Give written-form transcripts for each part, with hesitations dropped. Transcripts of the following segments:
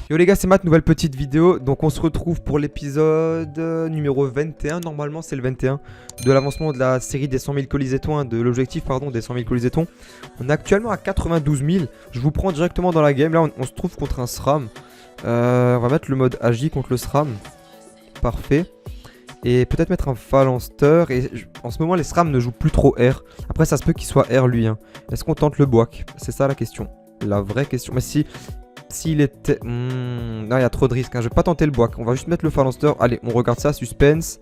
Yo les gars, c'est Matt, nouvelle petite vidéo. Donc on se retrouve pour l'épisode numéro 21, normalement c'est le 21, de l'avancement de la série des 100 000 colis-étons, de l'objectif pardon des 100 000 colis-étons. On est actuellement à 92 000, je vous prends directement dans la game. Là on se trouve contre un SRAM. On va mettre le mode AJ contre le SRAM. Parfait. Et peut-être mettre un phalanster. Et en ce moment les SRAM ne jouent plus trop R. Après ça se peut qu'il soit R lui. Est-ce qu'on tente le boak? C'est ça la question. La vraie question. Mais si... S'il était... Non, il y a trop de risques. Hein. Je vais pas tenter le boak. On va juste mettre le phalanster. Allez, on regarde ça. Suspense.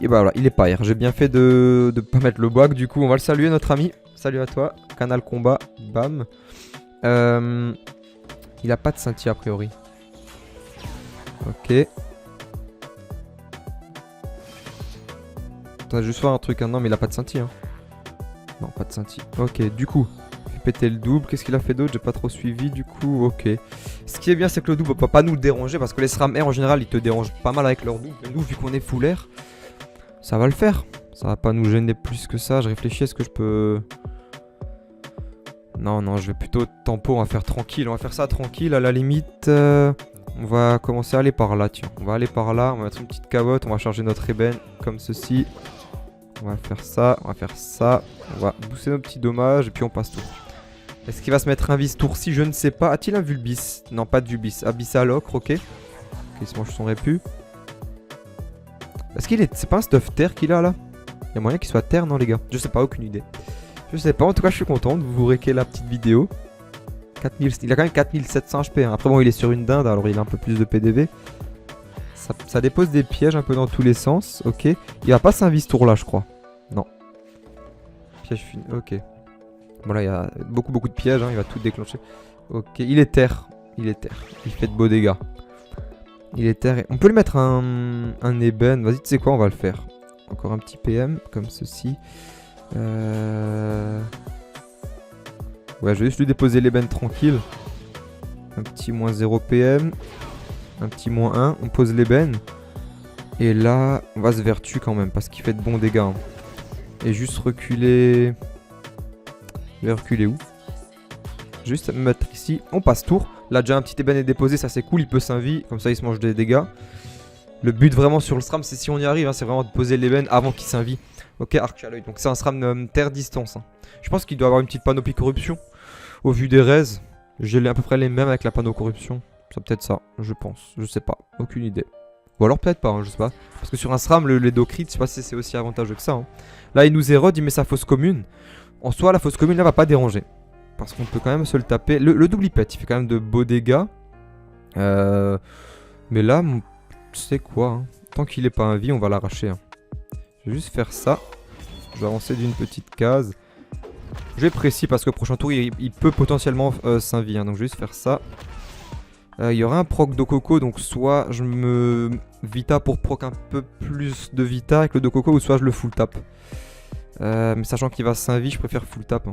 Et bah voilà, il est pas R. J'ai bien fait de pas mettre le boak. Du coup, on va le saluer, notre ami. Salut à toi. Canal combat. Bam. Il a pas de scintille a priori. Ok. Attends, juste voir un truc. Hein. Non, mais il a pas de scintille. Hein. Non, pas de scintille. Ok, du coup... péter le double, qu'est-ce qu'il a fait d'autre? J'ai pas trop suivi du coup, ok. Ce qui est bien c'est que le double peut pas nous déranger parce que les SRAM R en général ils te dérangent pas mal avec leur double. Mais nous vu qu'on est full R, ça va le faire. Ça va pas nous gêner plus que ça. Je réfléchis, est-ce que je peux... Non, je vais plutôt tempo, on va faire tranquille. On va faire ça tranquille à la limite. On va commencer à aller par là, tiens. On va aller par là, on va mettre une petite cavotte, on va charger notre ébène comme ceci. On va faire ça, on va faire ça. On va booster nos petits dommages et puis on passe tout. Est-ce qu'il va se mettre un vis tour-ci? Je ne sais pas. A-t-il un vulbis? Non, pas de vulbis. Abyssal ocre, ok. Ok, il se mange son répu. Est-ce qu'il est... C'est pas un stuff terre qu'il a là? Il y a moyen qu'il soit terre, non les gars? Je sais pas, aucune idée. Je sais pas, en tout cas je suis content de vous réquer la petite vidéo. 4000... Il a quand même 4700 HP. Hein. Après bon, il est sur une dinde, alors il a un peu plus de PDV. Ça dépose des pièges un peu dans tous les sens, ok. Il va pas s'invis tour là, je crois. Non. Piège fini, ok. Bon là il y a beaucoup de pièges, hein, il va tout déclencher. Ok, il est terre. Il est terre. Il fait de beaux dégâts. Il est terre. On peut lui mettre un ébène. Vas-y, tu sais quoi, on va le faire. Encore un petit PM comme ceci. Ouais, je vais juste lui déposer l'ébène tranquille. Un petit moins 0 PM. Un petit moins 1. On pose l'ébène. Et là, on va se vertu quand même parce qu'il fait de bons dégâts. Hein. Et juste reculer... Je vais reculer où? Juste me mettre ici. On passe tour. Là déjà un petit ébène est déposé, ça c'est cool. Il peut s'invie. Comme ça il se mange des dégâts. Le but vraiment sur le SRAM, c'est si on y arrive, hein, c'est vraiment de poser l'ébène avant qu'il s'invie. Ok, arc à l'œil. Donc c'est un SRAM terre distance. Hein. Je pense qu'il doit avoir une petite panoplie corruption. Au vu des raises, j'ai à peu près les mêmes avec la panneau corruption. C'est peut-être ça, je pense. Je sais pas. Aucune idée. Ou alors peut-être pas, hein, je sais pas. Parce que sur un SRAM, les do crit, je sais pas si c'est aussi avantageux que ça. Hein. Là il nous érode, il met sa fosse commune. En soi, la fosse commune là va pas déranger. Parce qu'on peut quand même se le taper. Le double il pète, il fait quand même de beaux dégâts. Mais là, c'est quoi hein. Tant qu'il est pas un vie, on va l'arracher. Hein. Je vais juste faire ça. Je vais avancer d'une petite case. Je vais précis parce que prochain tour, il peut potentiellement s'invie. Hein. Donc je vais juste faire ça. Il y aura un proc de coco. Donc soit je me vita pour proc un peu plus de vita avec le de coco. Ou soit je le full tap. Mais sachant qu'il va s'invie, je préfère full tap. Hein.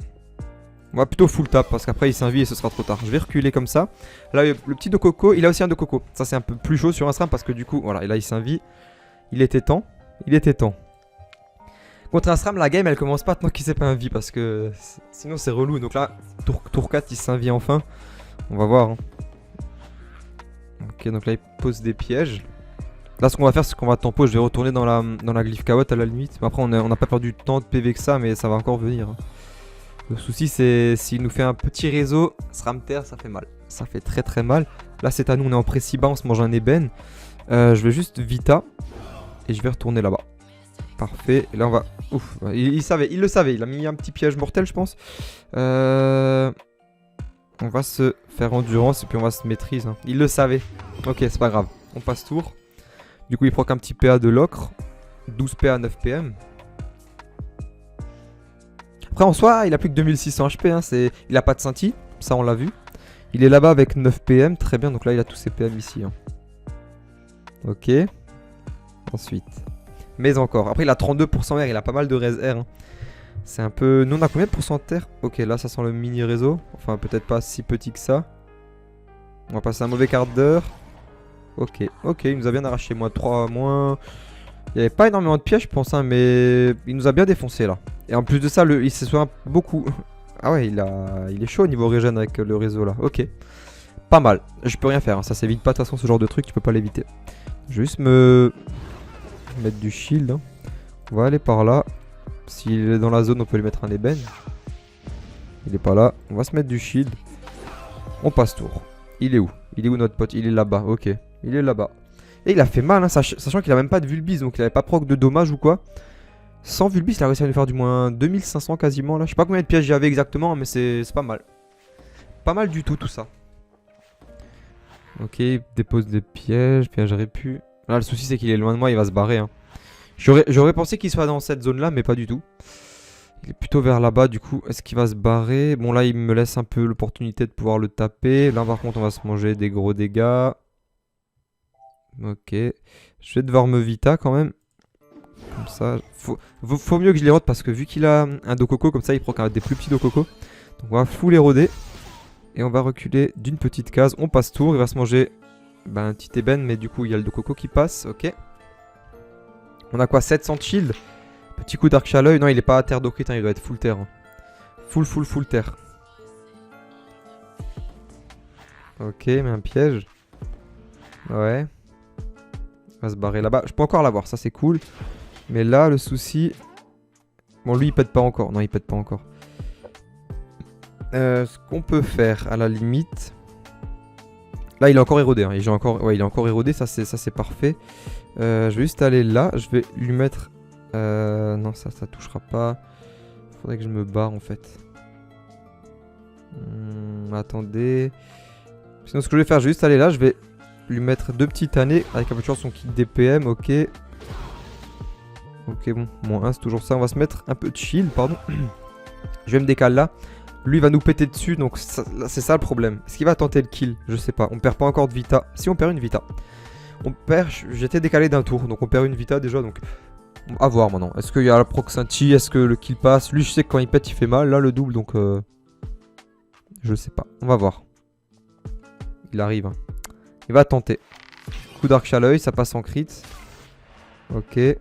On va plutôt full tap parce qu'après il s'invie et ce sera trop tard. Je vais reculer comme ça. Là le petit de coco, il a aussi un de coco. Ça c'est un peu plus chaud sur un SRAM parce que du coup, voilà, et là il s'invie. Il était temps. Il était temps. Contre un SRAM, la game elle commence pas tant qu'il s'est pas invi parce que sinon c'est relou. Donc là, tour 4 il s'invie enfin. On va voir. Hein. Ok, donc là il pose des pièges. Là ce qu'on va faire c'est qu'on va tempo, je vais retourner dans la glyphe carotte à la limite. Mais après on n'a pas perdu tant de PV que ça mais ça va encore venir. Hein. Le souci c'est s'il nous fait un petit réseau, SRAM terre ça fait mal. Ça fait très mal. Là c'est à nous, on est en précis bas, on se mange un ébène. Je vais juste vita. Et je vais retourner là-bas. Parfait. Et là on va... Ouf, il le savait, il a mis un petit piège mortel je pense. On va se faire endurance et puis on va se maîtriser. Hein. Il le savait. Ok, c'est pas grave. On passe tour. Du coup il proc un petit PA de l'ocre. 12 PA 9 PM. Après en soi il a plus que 2600 HP. Hein. Il a pas de scintille. Ça on l'a vu. Il est là-bas avec 9 PM. Très bien. Donc là il a tous ses PM ici. Hein. Ok. Ensuite. Mais encore. Après il a 32% R. Il a pas mal de res R. Hein. C'est un peu... Nous on a combien de pourcent de terre? Ok là ça sent le mini réseau. Enfin peut-être pas si petit que ça. On va passer un mauvais quart d'heure. Ok, il nous a bien arraché. Moins 3, moins Il n'y avait pas énormément de pièges, je pense, hein, mais il nous a bien défoncé là. Et en plus de ça, il s'est soigné beaucoup. Ah ouais, il est chaud au niveau régène avec le réseau là. Ok. Pas mal. Je peux rien faire, hein. Ça s'évite pas de toute façon ce genre de truc, tu peux pas l'éviter. Je vais juste me mettre du shield. Hein. On va aller par là. S'il est dans la zone, on peut lui mettre un ébène. Il est pas là. On va se mettre du shield. On passe tour. Il est où? Il est où notre pote? Il est là-bas, ok. Il est là-bas. Et il a fait mal, hein, sachant qu'il a même pas de Vulbis, donc il avait pas proc de dommage ou quoi. Sans Vulbis, il a réussi à nous faire du moins 2500 quasiment là. Je sais pas combien de pièges j'avais exactement, mais c'est pas mal. Pas mal du tout ça. Ok, il dépose des pièges, j'aurais pu... Là le souci c'est qu'il est loin de moi, il va se barrer. Hein. J'aurais pensé qu'il soit dans cette zone là, mais pas du tout. Il est plutôt vers là-bas du coup. Est-ce qu'il va se barrer? Bon là il me laisse un peu l'opportunité de pouvoir le taper. Là par contre on va se manger des gros dégâts. Ok. Je vais devoir me vita quand même. Comme ça. Faut mieux que je l'érode parce que vu qu'il a un Dokoko comme ça il prend des plus petits Dokoko. Donc on va full éroder. Et on va reculer d'une petite case. On passe tour. Il va se manger un petit ébène. Mais du coup il y a le Dokoko qui passe. Ok. On a quoi? 700 de shield. Petit coup d'arc à l'œil. Non il est pas à terre d'Okrit. Hein, il doit être full terre. Hein. Full terre. Ok mais un piège. Ouais. On va se barrer là-bas. Je peux encore l'avoir, ça c'est cool. Mais là, le souci... Bon, lui, il pète pas encore. Non, il pète pas encore. Ce qu'on peut faire, à la limite... Là, il est encore érodé. Hein. Il est encore érodé, ça c'est parfait. Je vais juste aller là. Je vais lui mettre... Non, ça touchera pas. Faudrait que je me barre, en fait. Attendez. Sinon, ce que je vais faire, je vais juste aller là. Je vais... lui mettre 2 petites années avec un peu de chance son kit DPM, ok. Ok bon, moins 1 c'est toujours ça, on va se mettre un peu de shield, pardon. Je vais me décaler là. Lui il va nous péter dessus, donc c'est ça le problème. Est-ce qu'il va tenter le kill? Je sais pas, on perd pas encore de vita. Si on perd une vita. On perd, j'étais décalé d'un tour, donc on perd une vita déjà, donc... À voir maintenant, est-ce qu'il y a la proxinti, est-ce que le kill passe? Lui je sais que quand il pète il fait mal, là le double donc... Je sais pas, on va voir. Il arrive hein. Il va tenter. Coup d'arc à l'œil, ça passe en crit. Ok. Il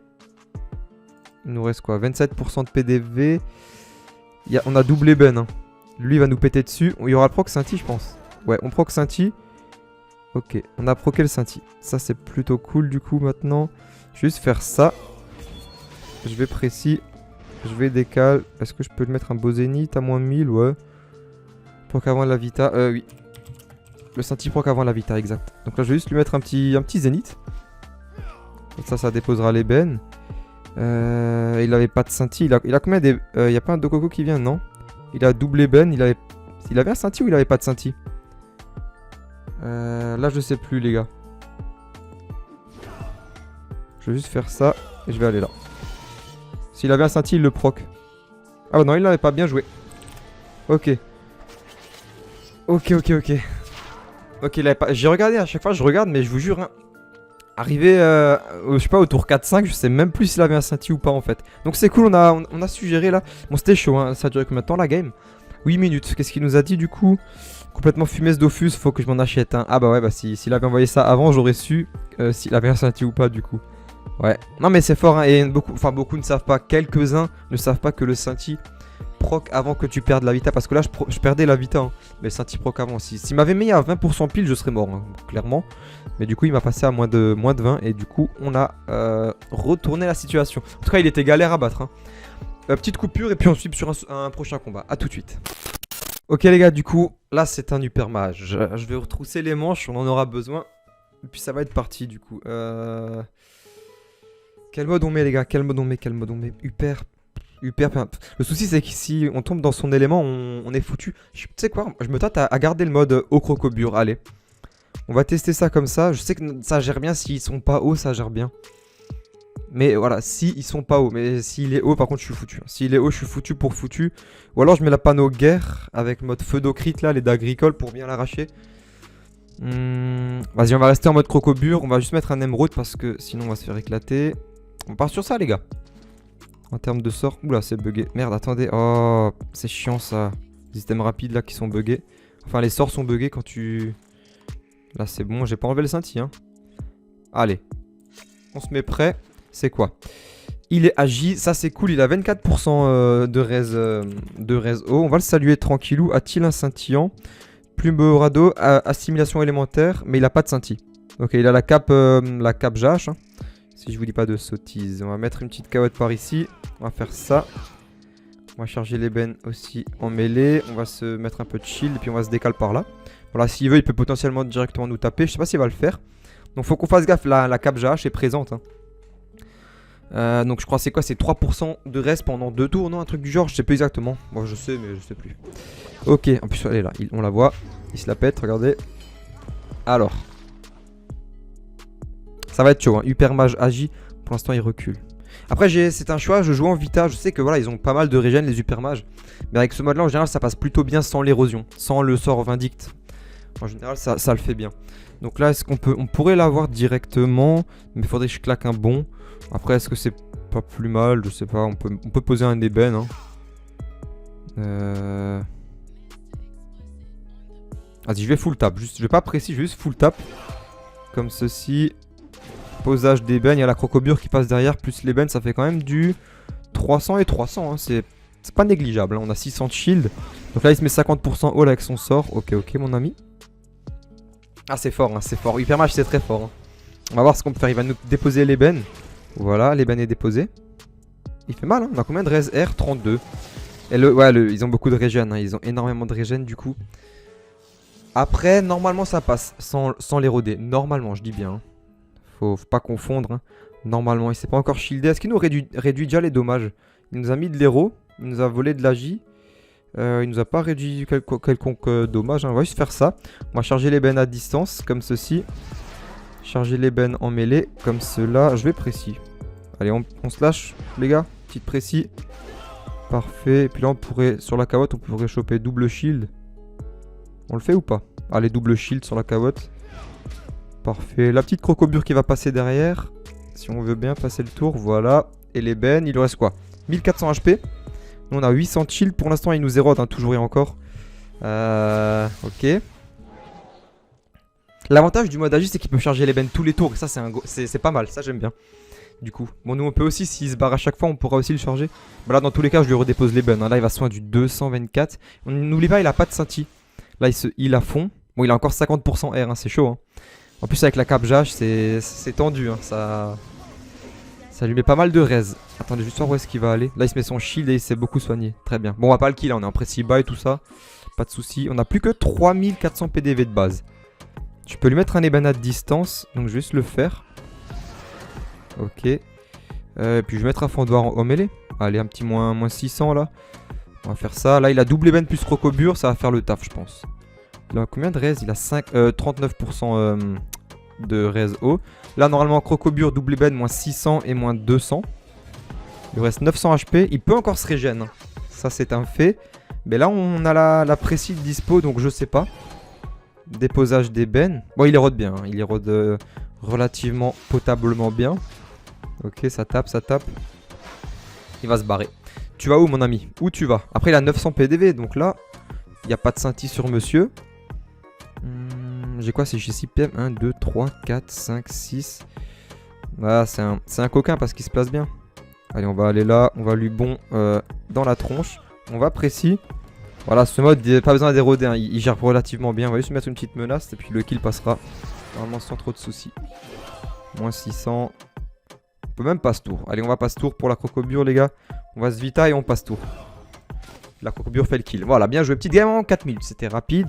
nous reste quoi? 27% de PDV. On a double ébène. Hein. Lui, il va nous péter dessus. Il y aura le proc Cinti, je pense. Ouais, on proc Cinti. Ok, on a proqué le Cinti. Ça, c'est plutôt cool du coup maintenant. Je vais juste faire ça. Je vais précis. Je vais décaler. Est-ce que je peux le mettre un beau zénith à moins 1000? Ouais. Proc avant la vita. Oui. Le Cinti proc avant la vita, exact. Donc là, je vais juste lui mettre un petit zénith. Comme ça déposera l'ébène. Il avait pas de Cinti. Il a combien des... Il n'y a pas un Dokoko qui vient, non? Il a double ébène. Il avait un Cinti ou il avait pas de Cinti? Là, je sais plus, les gars. Je vais juste faire ça. Et je vais aller là. S'il avait un Cinti, il le proc. Ah bah non, il l'avait pas bien joué. Ok. Ok. Ok, j'ai regardé à chaque fois, je regarde, mais je vous jure, hein, arrivé, je sais pas, au tour 4-5, je sais même plus s'il avait un Cinti ou pas en fait. Donc c'est cool, on a su gérer là. Bon, c'était chaud, hein. Ça a duré combien de temps la game? 8 minutes. Qu'est-ce qu'il nous a dit du coup? Complètement fumé ce Dofus, faut que je m'en achète un. Ah bah ouais, bah s'il avait envoyé ça avant, j'aurais su s'il avait un Cinti ou pas du coup. Ouais. Non mais c'est fort, hein, et beaucoup ne savent pas, quelques-uns ne savent pas que le Cinti proc avant que tu perdes la vita, parce que là je perdais la vita, hein. Mais le Cinti proc avant. S'il m'avait mis à 20% pile, je serais mort, hein, clairement. Mais du coup il m'a passé à moins de 20 et du coup on a retourné la situation. En tout cas il était galère à battre, hein. Petite coupure et puis on suit sur un prochain combat. A tout de suite. Ok les gars, du coup là c'est un hyper mage. Je vais retrousser les manches, on en aura besoin. Et puis ça va être parti du coup. Quel mode on met les gars? Quel mode on met? Hyper. Le souci c'est que si on tombe dans son élément, on est foutu. Tu sais quoi? Je me tâte à garder le mode haut crocobure. Allez. On va tester ça comme ça. Je sais que ça gère bien. S'ils sont pas hauts, ça gère bien. Mais voilà, s'ils sont pas hauts. Mais s'il est haut, par contre, je suis foutu. S'il est haut, je suis foutu pour foutu. Ou alors je mets la panneau guerre avec mode feu d'Okrit là, les d'agricole pour bien l'arracher. Vas-y, on va rester en mode crocobure. On va juste mettre un émeraude parce que sinon on va se faire éclater. On part sur ça les gars. En termes de sort. Oula, c'est bugué. Merde, attendez. Oh, c'est chiant ça. Les items rapides là qui sont buggés. Enfin, les sorts sont buggés quand tu... Là, c'est bon. J'ai pas enlevé le Cinti, hein. Allez. On se met prêt. C'est quoi? Il est agi, ça c'est cool, il a 24% de res O. On va le saluer tranquillou. A-t-il un scintillant? Plume Borado, assimilation élémentaire, mais il a pas de scintille. Ok, il a la cape JH. Hein, si je vous dis pas de sottises. On va mettre une petite carotte par ici. On va faire ça. On va charger l'ébène aussi en mêlée. On va se mettre un peu de shield et puis on va se décaler par là. Voilà, s'il veut, il peut potentiellement directement nous taper. Je sais pas s'il va le faire. Donc faut qu'on fasse gaffe, la cape JH est présente. Hein. Donc je crois c'est quoi? C'est 3% de reste pendant 2 tours, non? Un truc du genre, je sais plus exactement. Bon, je sais, mais je sais plus. Ok, en plus elle est là, on la voit. Il se la pète, regardez. Alors. Ça va être chaud, hein. Hyper mage agi. Pour l'instant, il recule. Après, c'est un choix, je joue en Vita. Je sais que voilà, ils ont pas mal de régène, les hyper mages. Mais avec ce mode là, en général, ça passe plutôt bien sans l'érosion. Sans le sort Vindicte. En général, ça le fait bien. Donc là, est-ce qu'on peut... On pourrait l'avoir directement. Mais il faudrait que je claque un bon. Après, est-ce que c'est pas plus mal? Je sais pas, on peut poser un ébène. Hein. Vas-y, je vais full tap. Juste, je vais pas précis, je vais juste full tap. Comme ceci. Posage d'ébène, il y a la crocobure qui passe derrière. Plus l'ébène, ça fait quand même du 300 et 300. Hein. C'est pas négligeable. Hein. On a 600 de shield. Donc là, il se met 50% all avec son sort. Ok, mon ami. Ah, c'est fort, hein, c'est fort. Hyper mage, c'est très fort. Hein. On va voir ce qu'on peut faire. Il va nous déposer l'ébène. Voilà, l'ébène est déposé. Il fait mal, hein. On a combien de res R? 32. Et ils ont beaucoup de régène, hein. Ils ont énormément de régène du coup. Après, normalement ça passe sans l'éroder. Normalement, je dis bien. Hein. Faut pas confondre. Hein. Normalement, il s'est pas encore shieldé. Est-ce qu'il nous réduit déjà les dommages? Il nous a mis de l'héros. Il nous a volé de l'agi. Il nous a pas réduit quelconque dommage. Hein. On va juste faire ça. On va charger l'ébène à distance, comme ceci. Charger l'ébène en mêlée, comme cela. Je vais précis. Allez, on se lâche, les gars. Petite précis. Parfait. Et puis là, on pourrait, sur la carotte, on pourrait choper double shield. On le fait ou pas? Allez, double shield sur la carotte. Parfait. La petite crocobure qui va passer derrière. Si on veut bien passer le tour, voilà. Et l'ébène, il lui reste quoi? 1400 HP. Nous, on a 800 de shield. Pour l'instant, il nous érode, hein, toujours et encore. Ok. L'avantage du mode agi, c'est qu'il peut charger l'ébène tous les tours. Et ça, c'est pas mal. Ça, j'aime bien. Du coup. Bon, nous, on peut aussi, s'il se barre à chaque fois, on pourra aussi le charger. Bah là, dans tous les cas, je lui redépose l'ébène. Hein. Là, il va soin du 224. N'oublie pas, il a pas de scintille. Là, il a fond. Bon, il a encore 50% R. Hein, c'est chaud. Hein. En plus, avec la cape JH, c'est tendu. Hein. Ça lui met pas mal de raise. Attendez, juste voir où est-ce qu'il va aller. Là, il se met son shield et il s'est beaucoup soigné. Très bien. Bon, on va pas le kill. Hein. On est en précis bas et tout ça. Pas de soucis. On a plus que 3400 PDV de base. Je peux lui mettre un ébène à distance. Donc, je vais juste le faire. Ok. Puis, je vais mettre un fendoir en mêlée. Allez, un petit moins 600 là. On va faire ça. Là, il a double ébène plus crocobure. Ça va faire le taf, je pense. Il a combien de raise? Il a 39% de raise haut. Là, normalement, crocobure, double ébène, moins 600 et moins 200. Il lui reste 900 HP. Il peut encore se régène. Ça, c'est un fait. Mais là, on a la précise dispo, donc je sais pas. Déposage d'ébène. Bon, il érode bien. Hein. Il érode relativement potablement bien. Ok, ça tape, ça tape. Il va se barrer. Tu vas où, mon ami? Où tu vas? Après, il a 900 PDV, donc là, il n'y a pas de scintille sur monsieur. J'ai quoi? C'est chez 6 PM. 1, 2, 3, 4, 5, 6. Voilà, c'est un coquin parce qu'il se place bien. Allez, on va aller là. On va lui dans la tronche. On va précis. Voilà, ce mode, il n'a pas besoin d'éroder. Hein. Il gère relativement bien. On va juste mettre une petite menace et puis le kill passera. Normalement, sans trop de soucis. Moins 600. On peut même passe tour. Allez, on va passe tour pour la crocobure, les gars. On va se vita et on passe tour. La crocobure fait le kill. Voilà, bien joué. Petite game en 4000. C'était rapide.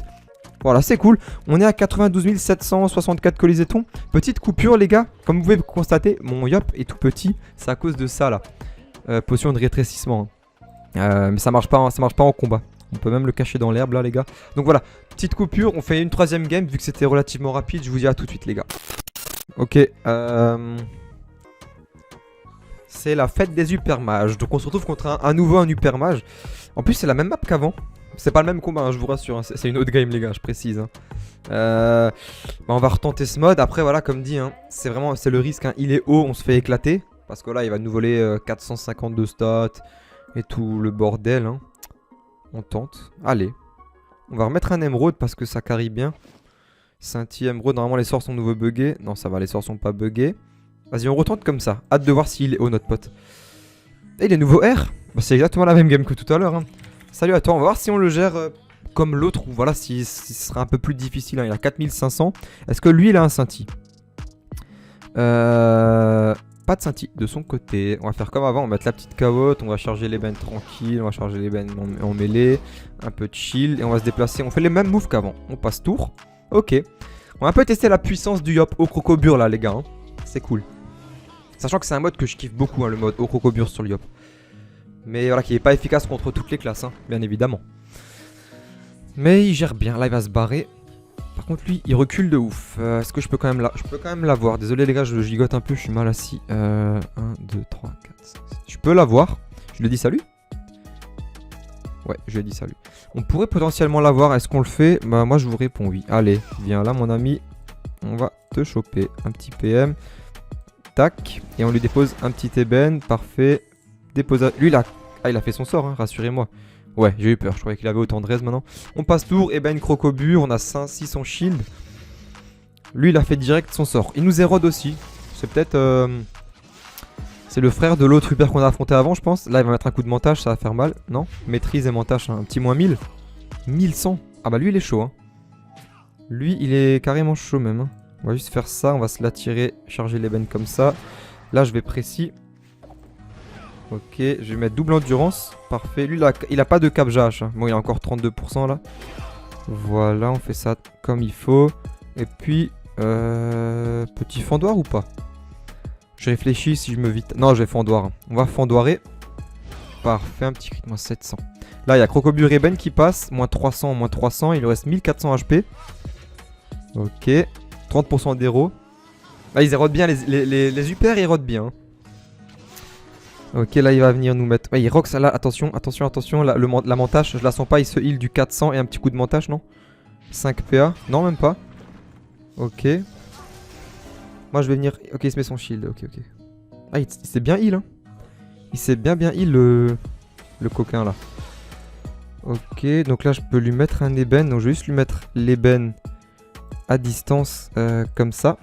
Voilà, c'est cool. On est à 92 764 colisétons. Petite coupure, les gars. Comme vous pouvez constater, mon yop est tout petit. C'est à cause de ça, là. Potion de rétrécissement. Mais ça marche pas en combat. On peut même le cacher dans l'herbe, là, les gars. Donc voilà, petite coupure. On fait une troisième game, vu que c'était relativement rapide. Je vous dis à tout de suite, les gars. Ok. C'est la fête des hypermages. Donc on se retrouve contre un nouveau hypermage. En plus, c'est la même map qu'avant. C'est pas le même combat, hein, je vous rassure. Hein. C'est une autre game, les gars, je précise. Hein. On va retenter ce mode. Après, voilà, comme dit, hein, c'est le risque. Hein. Il est haut, on se fait éclater. Parce que là, il va nous voler 452 stats et tout le bordel. Hein. On tente. Allez. On va remettre un émeraude parce que ça carry bien. Scintille émeraude. Normalement, les sorts sont nouveau buggés. Non, ça va, les sorts sont pas buggés. Vas-y, on retente comme ça. Hâte de voir s'il est haut, notre pote. Et les nouveaux R, bah, c'est exactement la même game que tout à l'heure. Hein. Salut à toi, on va voir si on le gère comme l'autre ou voilà, si ce sera un peu plus difficile. Hein. Il a 4500. Est-ce que lui, il a un scintille? Pas de scintille de son côté. On va faire comme avant, on va mettre la petite carotte, on va charger les bennes tranquilles, on va charger les bennes en mêlée, un peu de chill et on va se déplacer. On fait les mêmes moves qu'avant. On passe tour. Ok. On va un peu tester la puissance du Yop au crocobure là les gars. Hein. C'est cool. Sachant que c'est un mode que je kiffe beaucoup, hein, le mode au crocobure sur le Yop. Mais voilà, qui n'est pas efficace contre toutes les classes, hein, bien évidemment. Mais il gère bien. Là il va se barrer. Par contre lui il recule de ouf. Est-ce que je peux quand même l'avoir? Désolé les gars, je gigote un peu, je suis mal assis. 1, 2, 3, 4, 5, 6. Je peux l'avoir. Je lui dis salut. Ouais, je lui ai dit salut. On pourrait potentiellement l'avoir, est-ce qu'on le fait? Bah moi je vous réponds oui. Allez, viens là mon ami. On va te choper. Un petit PM. Tac. Et on lui dépose un petit ébène. Parfait. Dépose. Lui il a fait son sort, hein, rassurez-moi. Ouais, j'ai eu peur, je croyais qu'il avait autant de res maintenant. On passe tour, ébène crocobure, on a 600 shield. Lui il a fait direct son sort. Il nous érode aussi. C'est peut-être... C'est le frère de l'autre Uber qu'on a affronté avant je pense. Là il va mettre un coup de mentage, ça va faire mal. Non, maîtrise et mentage, hein. Un petit moins 1000. 1100. Ah bah lui il est chaud hein. Lui il est carrément chaud même hein. On va juste faire ça, on va se l'attirer, charger l'ébène comme ça. Là je vais précis. Ok, je vais mettre double endurance. Parfait. Lui, il a pas de cap JH. Hein. Bon, il a encore 32% là. Voilà, on fait ça comme il faut. Et puis, petit fendoir ou pas? Je réfléchis si je me vite. Non, je vais fendoir. On va fendoirer. Parfait, un petit crit, moins 700. Là, il y a Crocobure Eben qui passe. Moins 300, moins 300. Il lui reste 1400 HP. Ok. 30% d'héros. Là, ils érodent bien. Les UPR érodent bien. Hein. Ok, là il va venir nous mettre... Ouais, il rock ça là, attention, attention, attention. La mentage, je la sens pas, il se heal du 400 et un petit coup de mentage, non? 5 PA, non même pas. Ok. Moi je vais venir... Ok, il se met son shield, ok, ok. Ah, il s'est bien heal, hein. Il s'est bien heal le coquin là. Ok, donc là je peux lui mettre un ébène. Donc je vais juste lui mettre l'ébène à distance comme ça.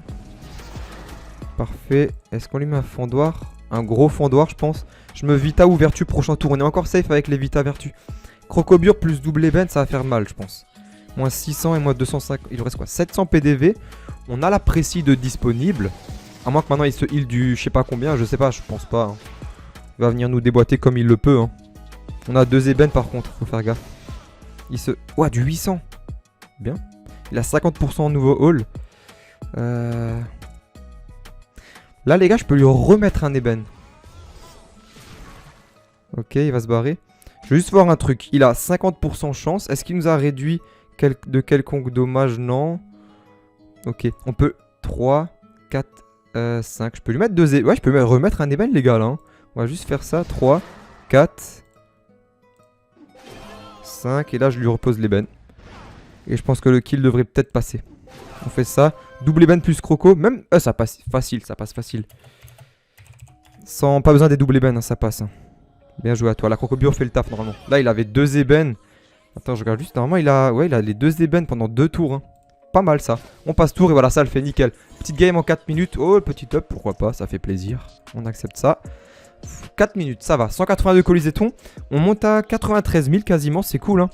Parfait. Est-ce qu'on lui met un fendoir? Un gros fendoir je pense. Je me Vita ou Vertu prochain tour. On est encore safe avec les Vita Vertu. Crocobure plus double ébène ça va faire mal je pense. Moins 600 et moins 250. Il reste quoi? 700 PDV. On a la précis de disponible. À moins que maintenant il se heal du je sais pas combien. Je sais pas, je pense pas. Hein. Il va venir nous déboîter comme il le peut. Hein. On a 2 ébènes par contre. Faut faire gaffe. Il se... Ouah, du 800. Bien. Il a 50% en nouveau haul. Là les gars je peux lui remettre un ébène. Ok, il va se barrer. Je vais juste voir un truc. Il a 50% chance. Est-ce qu'il nous a réduit de quelconque dommage? Non. Ok, on peut 3, 4, 5. Je peux lui mettre 2 ébènes. Ouais, je peux remettre un ébène les gars là. Hein. On va juste faire ça. 3, 4, 5. Et là je lui repose l'ébène. Et je pense que le kill devrait peut-être passer. On fait ça. Double ébène plus croco. Même... ça passe facile, ça passe facile. Sans... Pas besoin des doubles ébènes, hein, ça passe. Hein. Bien joué à toi. La crocobure fait le taf normalement. Là, il avait 2 ébènes. Attends, je regarde juste. Normalement, il a... Ouais, il a les 2 ébènes pendant 2 tours. Hein. Pas mal ça. On passe tour et voilà, ça le fait nickel. Petite game en 4 minutes. Oh, le petit up, pourquoi pas, ça fait plaisir. On accepte ça. 4 minutes, ça va. 182 colisétons. On monte à 93 000 quasiment, c'est cool. Hein.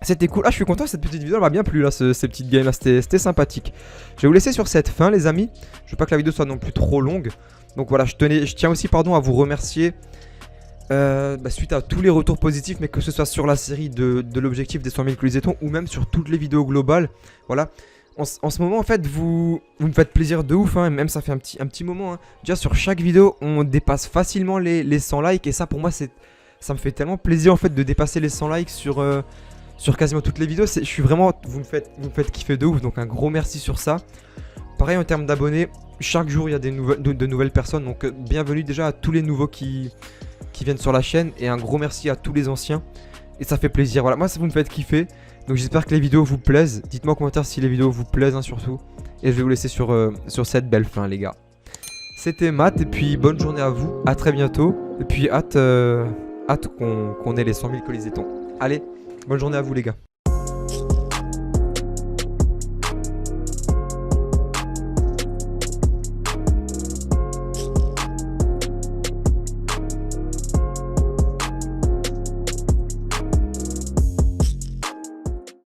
C'était cool. Ah, je suis content, cette petite vidéo elle m'a bien plu là, ces petites games là, c'était sympathique. Je vais vous laisser sur cette fin les amis. Je veux pas que la vidéo soit non plus trop longue. Donc voilà, je tiens aussi pardon à vous remercier suite à tous les retours positifs, mais que ce soit sur la série de l'objectif des 100 000 colisétons ou même sur toutes les vidéos globales. Voilà. En ce moment en fait vous me faites plaisir de ouf hein, même ça fait un petit moment hein. Déjà sur chaque vidéo on dépasse facilement les 100 likes et ça pour moi ça me fait tellement plaisir en fait de dépasser les 100 likes sur quasiment toutes les vidéos. Je suis vraiment... Vous me faites kiffer de ouf. Donc un gros merci sur ça. Pareil en termes d'abonnés. Chaque jour il y a de nouvelles personnes. Donc bienvenue déjà à tous les nouveaux qui viennent sur la chaîne. Et un gros merci à tous les anciens. Et ça fait plaisir. Voilà, moi ça vous me faites kiffer. Donc j'espère que les vidéos vous plaisent. Dites-moi en commentaire si les vidéos vous plaisent hein, surtout. Et je vais vous laisser sur cette belle fin les gars. C'était Matt. Et puis bonne journée à vous. À très bientôt. Et puis hâte qu'on ait les 100 000 colisétons. Allez. Bonne journée à vous les gars.